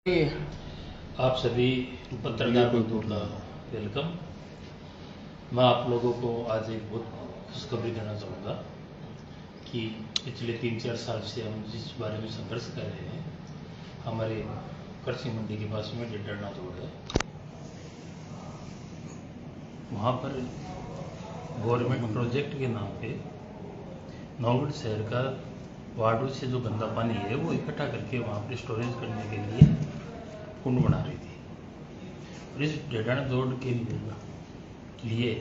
आप सभी पत्रकार बंधुओं का वेलकम। मैं आप लोगों को आज एक बहुत खुशखबरी देना चाहूँगा कि पिछले 3-4 साल से हम जिस बारे में संघर्ष कर रहे हैं, हमारे कृषि मंडी के पास में डेडरना रोड है, वहाँ पर गवर्नमेंट प्रोजेक्ट के नाम पे नौगढ़ शहर का वार्डों से जो गंदा पानी है वो इकट्ठा करके वहाँ पर स्टोरेज करने के लिए कुंड बना रही थी। और इस डेडरना रोड के लिए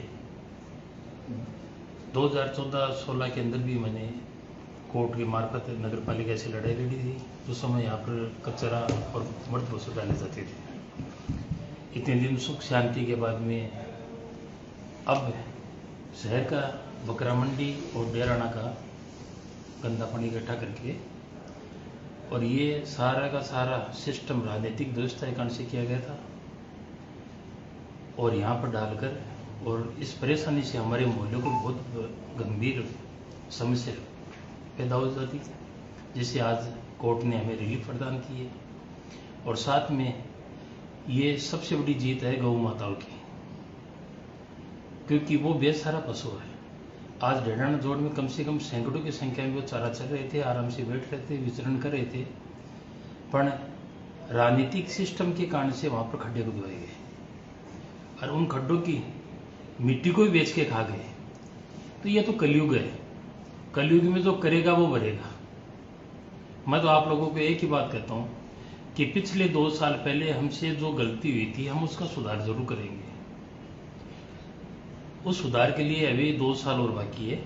2014-16 के अंदर भी मैंने कोर्ट के मार्फत नगर पालिका से लड़ाई लड़ी थी। उस समय यहाँ पर कचरा और मर्द भूसे डाले जाते थे। इतने दिन सुख शांति के बाद में अब शहर का बकरा मंडी और डेराना का गंदा पानी इकट्ठा करके, और ये सारा का सारा सिस्टम राजनीतिक व्यवस्था के कारण से किया गया था, और यहाँ पर डालकर, और इस परेशानी से हमारे मोहल्ले को बहुत गंभीर समस्या पैदा हो जाती है, जिसे आज कोर्ट ने हमें रिलीफ प्रदान की है। और साथ में ये सबसे बड़ी जीत है गौ माताओं की, क्योंकि वो बेसहारा पशु है। आज डेडरना रोड में कम से कम सैकड़ों की संख्या में वो चारा चल रहे थे, आराम से बैठ रहे थे, विचरण कर रहे थे, पर राजनीतिक सिस्टम के कारण से वहाँ पर खड्डे खुदवाए गए और उन खड्डों की मिट्टी को भी बेच के खा गए। तो ये तो कलयुग है, कलयुग में जो करेगा वो भरेगा। मैं तो आप लोगों को एक ही बात कहता हूँ कि पिछले 2 साल पहले हमसे जो गलती हुई थी, हम उसका सुधार जरूर करेंगे। उस सुधार के लिए अभी 2 साल और बाकी है।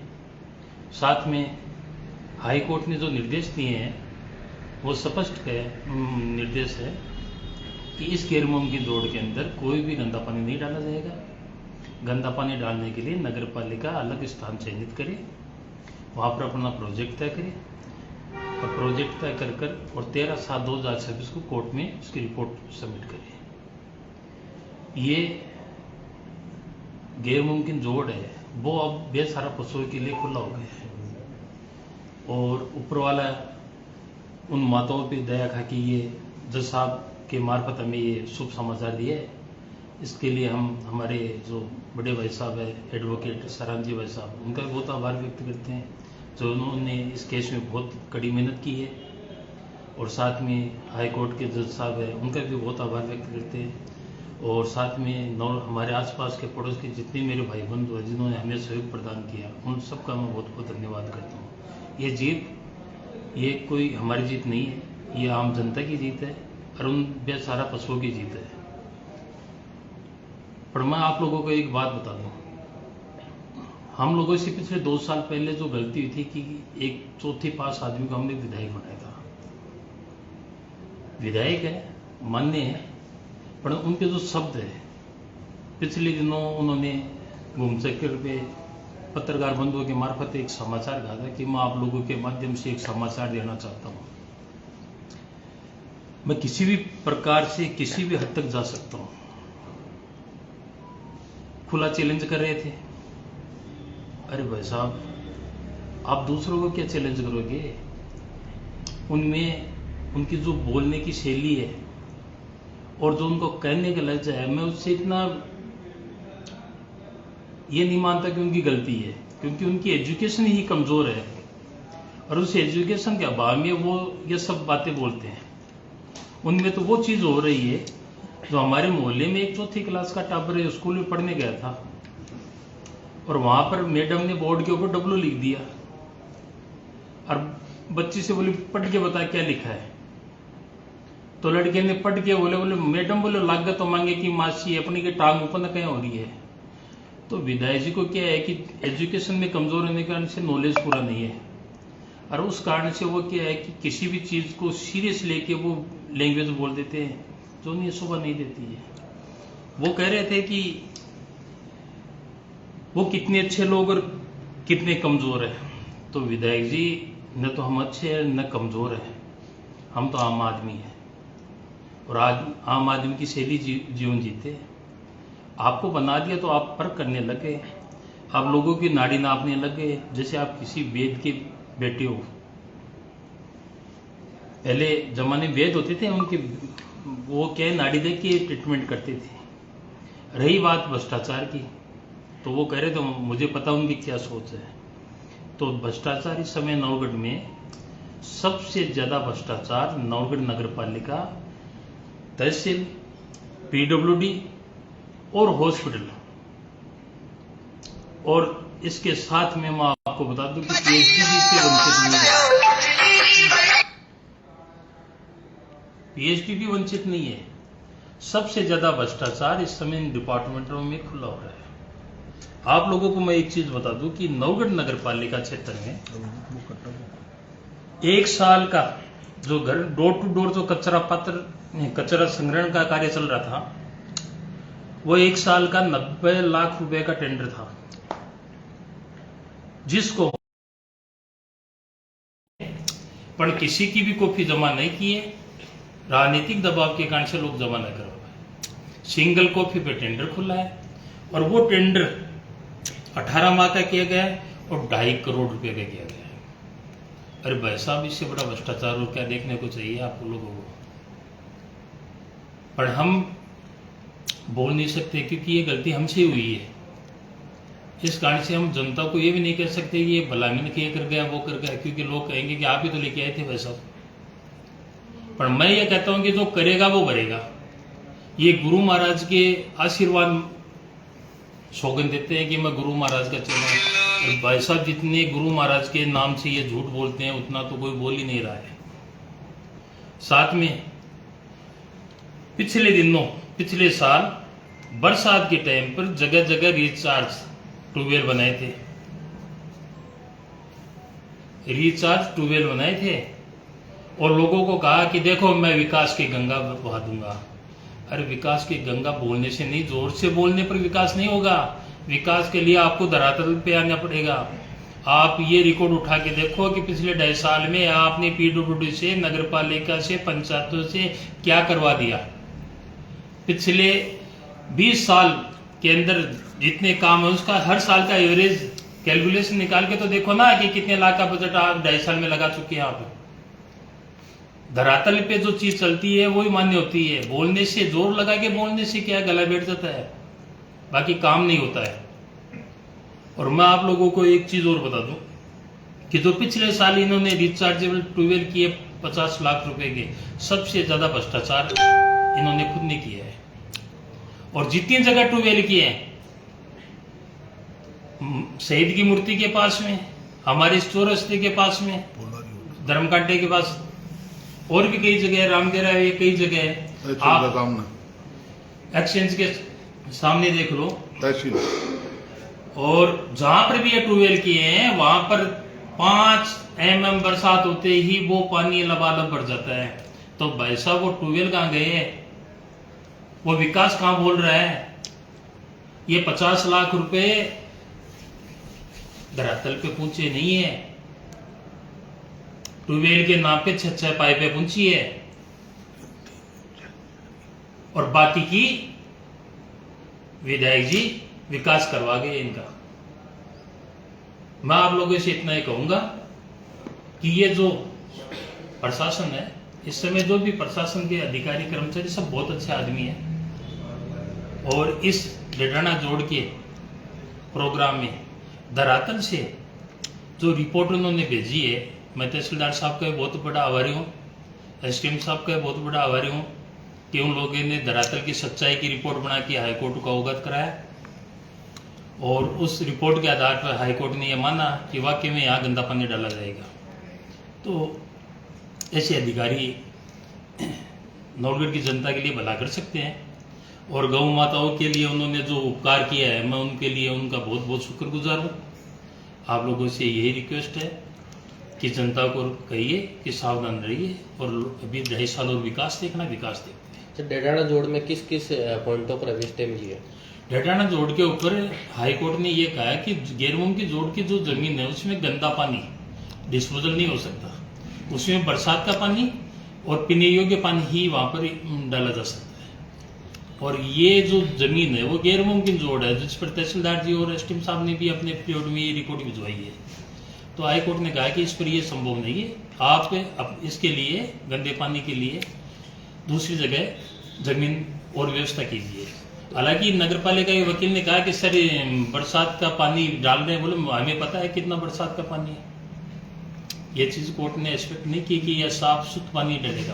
साथ में हाई कोर्ट ने जो निर्देश दिए हैं वो स्पष्ट निर्देश है कि इस गैर मुमकिन रोड के अंदर कोई भी गंदा पानी नहीं डाला जाएगा। गंदा पानी डालने के लिए नगर पालिका अलग स्थान चयनित करे, वहाँ पर अपना प्रोजेक्ट तय करे, और प्रोजेक्ट तय कर और 13/7/2026 को कोर्ट में उसकी रिपोर्ट सबमिट करे। ये गैर मुमकिन जोड़ है वो अब बेसहारा पशुओं के लिए खुला हो गया है, और ऊपर वाला उन माताओं पे दया खा कि ये जज साहब के मार्फत हमें ये शुभ समाचार दिया है। इसके लिए हम हमारे जो बड़े भाई साहब है एडवोकेट सरान जी भाई साहब, उनका भी बहुत आभार व्यक्त करते हैं, जो उन्होंने इस केस में बहुत कड़ी मेहनत की है। और साथ में हाई कोर्ट के जज साहब है, उनका भी बहुत आभार व्यक्त करते हैं। और साथ में हमारे आसपास के पड़ोस के जितने मेरे भाई बंधु हैं जिन्होंने हमें सहयोग प्रदान किया, उन सबका मैं बहुत बहुत धन्यवाद करता हूँ। ये जीत ये कोई हमारी जीत नहीं है, ये आम जनता की जीत है और उन बेसहारा पशुओं की जीत है। पर मैं आप लोगों को एक बात बता दूं, हम लोगों से पिछले 2 साल पहले जो गलती हुई थी कि एक चौथी पास आदमी को हमने विधायक बनाया था। विधायक है, मान्य है, पर उनके जो शब्द है, पिछले दिनों उन्होंने घूमचक्कर पे पत्रकार बंधुओं के मार्फत एक समाचार कहा था कि मैं आप लोगों के माध्यम से एक समाचार देना चाहता हूं। मैं किसी भी प्रकार से किसी भी हद तक जा सकता हूं, खुला चैलेंज कर रहे थे। अरे भाई साहब, आप दूसरों को क्या चैलेंज करोगे? उनमें उनकी जो बोलने की शैली है और जो उनको कहने का लहजा है, मैं उससे इतना ये नहीं मानता कि उनकी गलती है, क्योंकि उनकी एजुकेशन ही कमजोर है और उस एजुकेशन के अभाव में वो ये सब बातें बोलते हैं। उनमें तो वो चीज हो रही है जो हमारे मोहल्ले में एक चौथी क्लास का टाबर है, स्कूल में पढ़ने गया था और वहां पर मैडम ने बोर्ड के ऊपर डब्लू लिख दिया और बच्ची से बोली पढ़ के बता क्या लिखा है। तो लड़के ने पढ़ के बोले मैडम बोले लागत तो मांगे कि मासी अपनी के टांग ऊपर कहीं हो रही है। तो विधायक जी को क्या है कि एजुकेशन में कमजोर होने के कारण से नॉलेज पूरा नहीं है, और उस कारण से वो क्या है कि किसी भी चीज को सीरियस लेके वो लैंग्वेज बोल देते हैं जो उन्हें शोभा नहीं देती है। वो कह रहे थे कि वो कितने अच्छे लोग और कितने कमजोर है। तो विधायक जी, न तो हम अच्छे हैं न कमजोर है, हम तो आम आदमी है और आज आम आदमी की शैली जीवन जीते। आपको बना दिया तो आप फर्क करने लगे, आप लोगों की नाड़ी नापने लगे जैसे आप किसी वेद के बेटे हो। पहले जमाने वेद होते थे, उनके वो क्या है, नाड़ी देख के ट्रीटमेंट करते थे। रही बात भ्रष्टाचार की, तो वो कह रहे थे मुझे पता उनकी क्या सोच है। तो भ्रष्टाचार इस समय नवगढ़ में सबसे ज्यादा भ्रष्टाचार नवगढ़ नगर पालिका, तहसील, पीडब्ल्यूडी और हॉस्पिटल, और इसके साथ में मैं आपको बता दूं कि पीएचडी से वंचित नहीं है, पीएचडी भी वंचित नहीं है। सबसे ज्यादा भ्रष्टाचार इस समय इन डिपार्टमेंटों में खुला हो रहा है। आप लोगों को मैं एक चीज बता दूं कि नवगढ़ नगर पालिका क्षेत्र में एक साल का जो घर डोर टू डोर जो कचरा संग्रहण का कार्य चल रहा था, वो एक साल का 90 लाख रुपए का टेंडर था, जिसको पर किसी की भी कॉपी जमा नहीं किए, राजनीतिक दबाव के कारण से लोग जमा नहीं कर पाए। सिंगल कॉपी पे टेंडर खुला है और वो टेंडर 18 माह का किया गया है और 2.5 करोड़ रुपए का किया गया है। अरे भाई साहब, इससे बड़ा भ्रष्टाचार और क्या देखने को चाहिए आप लोगों को। पर हम बोल नहीं सकते क्योंकि ये गलती हमसे हुई है। इस कारण से हम जनता को ये भी नहीं कह सकते कि ये भलामिन किए कर गया, वो कर गया, क्योंकि लोग कहेंगे कि आप ही तो लेके आए थे भाई साहब। पर मैं ये कहता हूं कि जो करेगा वो भरेगा। ये गुरु महाराज के आशीर्वाद सौगंध देते हैं कि मैं गुरु महाराज का चेला। भाई साहब, जितने गुरु महाराज के नाम से ये झूठ बोलते हैं उतना तो कोई बोल ही नहीं रहा है। साथ में पिछले साल बरसात के टाइम पर जगह जगह रिचार्ज ट्यूबवेल बनाए थे और लोगों को कहा कि देखो मैं विकास की गंगा बहा दूंगा। अरे विकास की गंगा बोलने से नहीं, जोर से बोलने पर विकास नहीं होगा। विकास के लिए आपको धरातल पे आना पड़ेगा। आप ये रिकॉर्ड उठा के देखो कि पिछले 2.5 साल में आपने पीडब्ल्यूडी से, नगर पालिका से, पंचायतों से क्या करवा दिया। पिछले 20 साल के अंदर जितने काम है उसका हर साल का एवरेज कैलकुलेशन निकाल के तो देखो ना कि कितने लाख का बजट आप 2.5 साल में लगा चुके हैं। आप धरातल पे जो चीज चलती है वही मान्य होती है। बोलने से, जोर लगा के बोलने से क्या गला बैठ जाता है, बाकी काम नहीं होता है। और मैं आप लोगों को एक चीज और बता दूं कि जो पिछले साल इन्होंने रिचार्जेबल ट्यूबवेल किए 50 लाख रुपए के, सबसे ज्यादा भ्रष्टाचार इन्होंने खुद ने किया है। और जितनी जगह ट्यूबवेल किए हैं, शहीद की मूर्ति के पास में, हमारे चौरस्ते के पास में, धर्मकांटे के पास, और भी कई जगह, रामदेरा है, कई जगह है। आप एक्सचेंज के सामने देख लो, और जहां पर भी ये ट्यूबवेल किए हैं वहां पर 5 mm बरसात होते ही वो पानी लबालब भर जाता है। तो भाई साहब, वो ट्यूबवेल कहां गए हैं, वो विकास कहां बोल रहा है। ये 50 लाख रुपए धरातल पे पहुंचे नहीं है, ट्यूबवेल के नाम पे 6 पाइपें पहुंची है और बाकी की विधायक जी विकास करवा गए इनका। मैं आप लोगों से इतना ही कहूंगा कि ये जो प्रशासन है, इस समय जो भी प्रशासन के अधिकारी कर्मचारी सब बहुत अच्छे आदमी हैं। और इस डेटाना जोड़ के प्रोग्राम में धरातल से जो रिपोर्ट उन्होंने भेजी है, मैं तहसीलदार साहब का बहुत बड़ा आभारी हूँ, एसडीएम साहब का बहुत बड़ा आभारी हूँ कि उन लोगों ने धरातल की सच्चाई की रिपोर्ट बना के हाईकोर्ट को अवगत कराया। और उस रिपोर्ट के आधार पर हाईकोर्ट ने यह माना कि वाकई में यहाँ गंदा पानी डाला जाएगा। तो ऐसे अधिकारी नवगढ़ की जनता के लिए भला कर सकते हैं। और गौ माताओं के लिए उन्होंने जो उपकार किया है, मैं उनके लिए उनका बहुत बहुत शुक्रगुजार हूँ। आप लोगों से यही रिक्वेस्ट है कि जनता को कहिए कि सावधान रहिए और अभी 2.5 साल और विकास देखना, विकास देखते हैं। डेटाना जोड़ में किस किस पॉइंटों पर अभी स्टे मिली है? डेटाना जोड़ के ऊपर हाईकोर्ट ने यह कहा कि गैरमुम की जोड़ की जो जमीन है उसमें गंदा पानी डिस्पोजल नहीं हो सकता, उसमें बरसात का पानी और पीने योग्य पानी ही वहां पर डाला जा सकता है। और ये जो जमीन है वो गैर मुमकिन जोड़ है, जिस पर तहसीलदार जी और एसडीएम साहब ने भी अपने पीरियड में ये रिपोर्ट भिजवाई है। तो हाईकोर्ट ने कहा कि इस पर ये संभव नहीं है, आप इसके लिए गंदे पानी के लिए दूसरी जगह जमीन और व्यवस्था कीजिए। हालांकि नगर पालिका के वकील ने कहा कि सर बरसात का पानी डाल रहे हैं, बोले हमें पता है कितना बरसात का पानी है। ये चीज कोर्ट ने एक्सपेक्ट नहीं की कि यह साफ शुद्ध पानी डलेगा,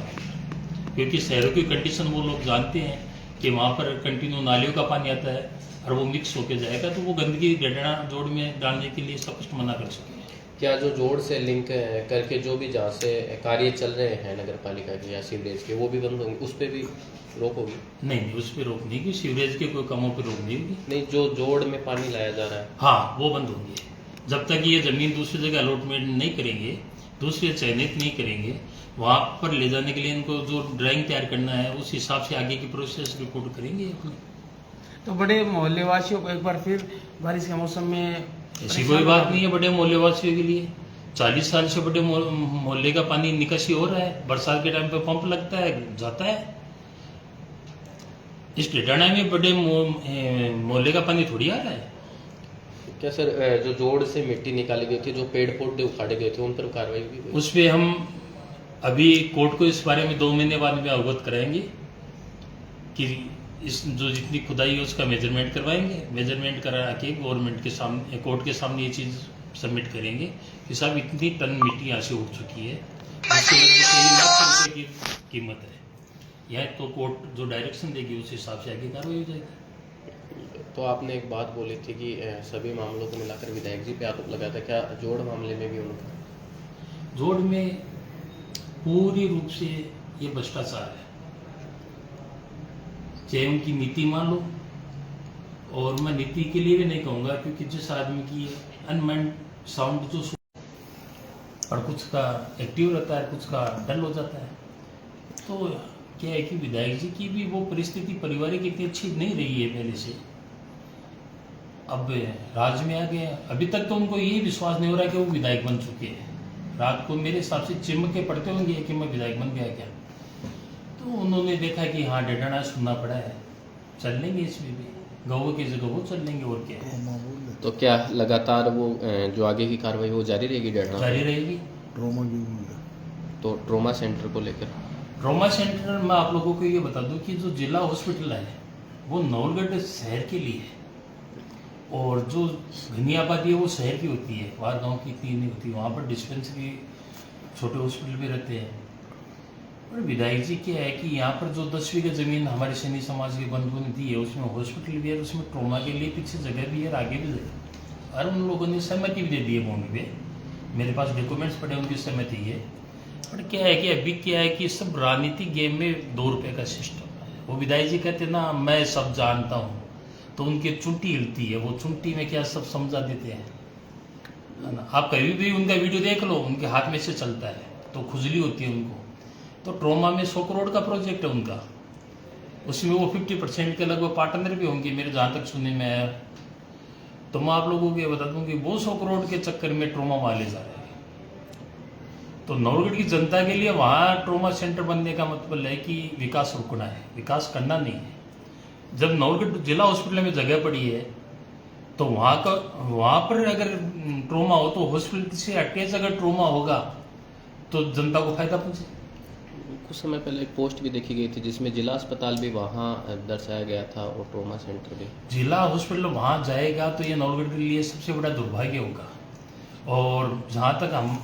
क्योंकि शहरों की कंडीशन वो लोग जानते हैं कि वहाँ पर कंटिन्यू नालियों का पानी आता है और वो मिक्स होके जाएगा, तो वो गंदगी डडना जोड़ में डालने के लिए स्पष्ट मना कर सकेंगे। क्या जो जोड़ से लिंक करके जो भी जहाँ से कार्य चल रहे हैं नगर पालिका के या सीवरेज के, वो भी बंद होंगे, उस पर भी रोक होगी? नहीं, उस पर रोक नहीं, कि सीवरेज के कोई कामों पर रोक नहीं होगी। नहीं, जो जोड़ में पानी लाया जा रहा है, हाँ, वो बंद होंगे। जब तक ये जमीन दूसरी जगह अलॉटमेंट नहीं करेंगे, दूसरे चयनित नहीं करेंगे, वहां पर ले जाने के लिए इनको जो ड्राइंग तैयार करना है उस हिसाब से आगे की प्रोसेस रिपोर्ट करेंगे अपनी। तो बड़े मोहल्ले वासियों को एक बार फिर बारिश के मौसम में ऐसी कोई बात नहीं है बड़े मोहल्ले वासियों के लिए। 40 साल से बड़े मोहल्ले का पानी निकासी हो रहा है, बरसात के टाइम पे पंप लगता है, जाता है। इस डेटाना में बड़े मोहल्ले का पानी थोड़ी आ रहा है। क्या सर जो जोड़ से मिट्टी निकाली गई थी, जो पेड़ पौधे उखाड़े गए थे, उन पर कार्रवाई भी हुई? उस पर हम अभी कोर्ट को इस बारे में 2 महीने बाद में अवगत कराएंगे कि इस जो जितनी खुदाई है उसका मेजरमेंट करवाएंगे। मेजरमेंट करा के गवर्नमेंट के सामने, कोर्ट के सामने ये चीज़ सबमिट करेंगे कि साहब इतनी टन मिट्टी यहाँ से उठ चुकी है, उसके लगभग 3 लाख रुपए की कीमत है। यह तो कोर्ट जो डायरेक्शन देगी उस हिसाब से आगे कार्रवाई हो जाएगी। तो आपने एक बात बोली थी कि सभी मामलों को मिलाकर विधायक जी पे आरोप लगा था, क्या जोड़ मामले में भी उनका? जोड़ में पूरी रूप से ये भ्रष्टाचार है, चाहे उनकी नीति मान लो, और मैं नीति के लिए भी नहीं कहूँगा, क्योंकि जिस आदमी की अनमाइंड साउंड जो और कुछ का एक्टिव रहता है, कुछ का डल हो जाता है। तो क्या है कि विधायक जी की भी वो परिस्थिति पारिवारिक इतनी अच्छी नहीं रही है पहले से, अब राज्य में आ गए। अभी तक तो उनको यही विश्वास नहीं हो रहा कि वो विधायक बन चुके हैं। रात को मेरे हिसाब से चिमक के पड़ते होंगे कि मैं विधायक बन गया क्या। तो उन्होंने देखा कि हाँ डेटाना सुनना पड़ा है, चल लेंगे इसमें भी, गौ की जगह वो चल लेंगे, और क्या है। तो क्या लगातार वो जो आगे की कार्रवाई वो जारी रहेगी? डेटा जारी रहेगी। तो ट्रोमा सेंटर को लेकर, ट्रोमा सेंटर मैं आप लोगों को ये बता दूं कि जो जिला हॉस्पिटल है वो नौलगढ़ शहर के लिए है, और जो घनी आबादी है वो शहर की होती है, वहाँ गांव की इतनी नहीं होती। वहाँ पर डिस्पेंसरी, छोटे हॉस्पिटल भी रहते हैं। और विधायक जी क्या है कि यहाँ पर जो 10 बीघा जमीन हमारे सैनी समाज के बंधुओं ने दी है, उसमें हॉस्पिटल भी है, उसमें ट्रोमा के लिए पीछे जगह भी है और आगे भी जगह, और उन लोगों ने सहमति भी दे दी है भूमि पे। मेरे पास डॉक्यूमेंट्स पड़े, उनकी सहमति है। पर क्या है कि अभी क्या है कि सब राजनीतिक गेम में 2 रुपये का सिस्टम है। वो विधायक जी कहते ना मैं सब जानता हूँ, तो उनकी चुंटी हिलती है, वो चुंटी में क्या सब समझा देते हैं, है ना। आप कभी भी उनका वीडियो देख लो, उनके हाथ में से चलता है तो खुजली होती है उनको। तो ट्रोमा में 100 करोड़ का प्रोजेक्ट है उनका, उसमें वो 50% के लगभग पार्टनर भी होंगे मेरे जहाँ तक सुनने में आया। तो मैं आप लोगों को ये बता दूं कि वो 100 करोड़ के चक्कर में ट्रोमा वाले जा रहे हैं। तो नौलगढ़ की जनता के लिए वहाँ ट्रोमा सेंटर बनने का मतलब है कि विकास रुकना है, विकास करना नहीं है। जब नौलगढ़ जिला हॉस्पिटल में जगह पड़ी है तो वहाँ पर अगर ट्रोमा हो तो हॉस्पिटल से अटैच अगर ट्रोमा होगा तो जनता को फायदा पहुँचे। कुछ समय पहले एक पोस्ट भी देखी गई थी जिसमें जिला अस्पताल भी वहाँ दर्शाया गया था और ट्रोमा सेंटर भी। जिला हॉस्पिटल वहाँ जाएगा तो ये नौलगढ़ के लिए सबसे बड़ा दुर्भाग्य होगा। और जहाँ तक हम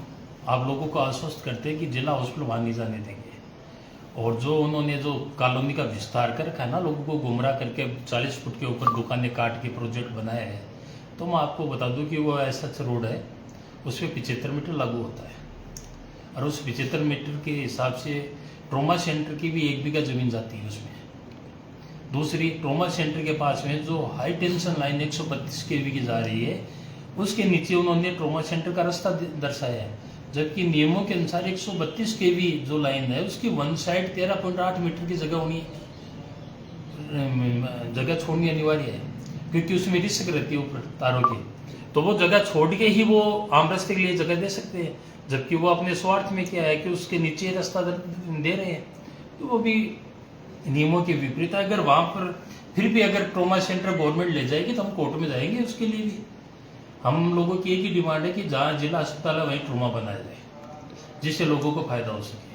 आप लोगों को आश्वस्त करते हैं कि जिला हॉस्पिटल वहाँ नहीं जाने देंगे। और जो उन्होंने जो कॉलोनी का विस्तार कर रखा है ना, लोगों को गुमराह करके 40 फुट के ऊपर दुकानें काट के प्रोजेक्ट बनाया है, तो मैं आपको बता दूं कि वो ऐसा रोड है, उस पर 75 मीटर लागू होता है। और उस 75 मीटर के हिसाब से ट्रोमा सेंटर की भी 1 बीघा जमीन जाती है उसमें। दूसरी, ट्रोमा सेंटर के पास में जो हाई टेंशन लाइन 132 kV की जा रही है, उसके नीचे उन्होंने ट्रोमा सेंटर का रास्ता दर्शाया है, जबकि नियमों के अनुसार 132 kV जो लाइन है उसकी वन साइड 13.8 मीटर की जगह छोड़नी अनिवार्य है, क्योंकि उसमें रिस्क रहती है ऊपर तारों की। तो वो जगह छोड़ के ही वो आम रास्ते के लिए जगह दे सकते हैं, जबकि वो अपने स्वार्थ में क्या है कि उसके नीचे रास्ता दे रहे हैं, तो वो भी नियमों के विपरीत है। अगर वहां पर फिर भी अगर ट्रोमा सेंटर गवर्नमेंट ले जाएगी तो हम कोर्ट में जाएंगे उसके लिए भी। हम लोगों की एक ही डिमांड है कि जहाँ जिला अस्पताल है वहीं ट्रोमा बनाया जाए, जिससे लोगों को फायदा हो सके।